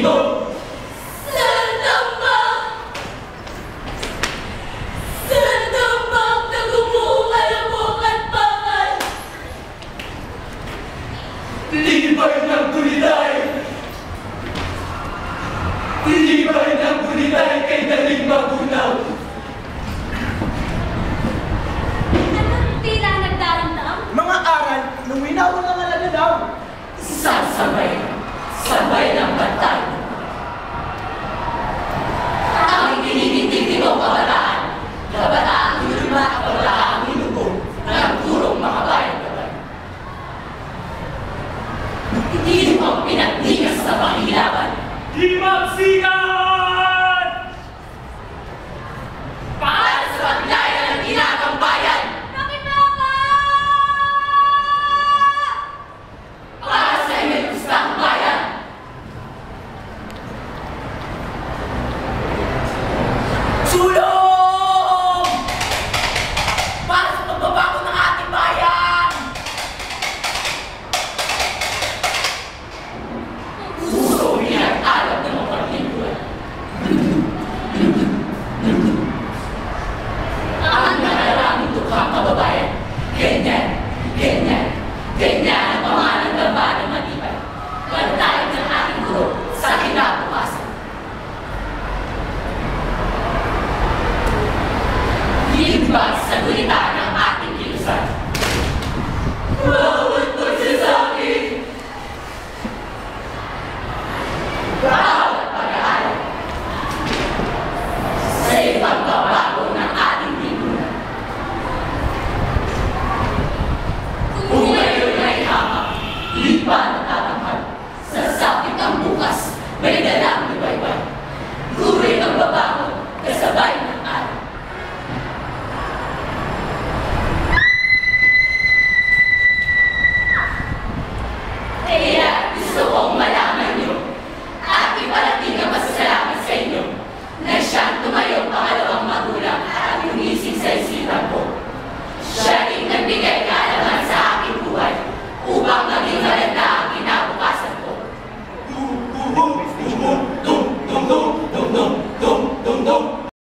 dito? Sandambak na gumukalabok at bakal. Tibay ng gulitay! Tibay ng gulitay kay daling magunaw! Anong tila nagdaramdam? Mga aral, nung winawang ang alaga daw. Sabay ng bantay. Ang tinitindig nito kabataan. Kabataan hirma at kabataang hinubog ng turong makabayang gabay. Hindi mo ang pinagdigas sa pangilaban. Di magsigan! Para sa paglayan ng ginagang bayan! Nakibaka! Para sa iyong gustang bayan! Sulong! Para sa pagbabago ng ating bayan! Puso pinag-alab ng mga partiduan. Ang nararaming tukhang kababayan. Ganyan ang pamahalang gamba ng matibay. Bantayan ng ating guro sa kinabukasan. Limbag sa gulita ng ating kilusan. Bawat pagsasaki! Bawat pag-aaral sa ipagbabago ng ating lipunan. Kung ngayon ay hamak, di pa natatanghal. Sa sapit ang bukas, may dalang iba-iba.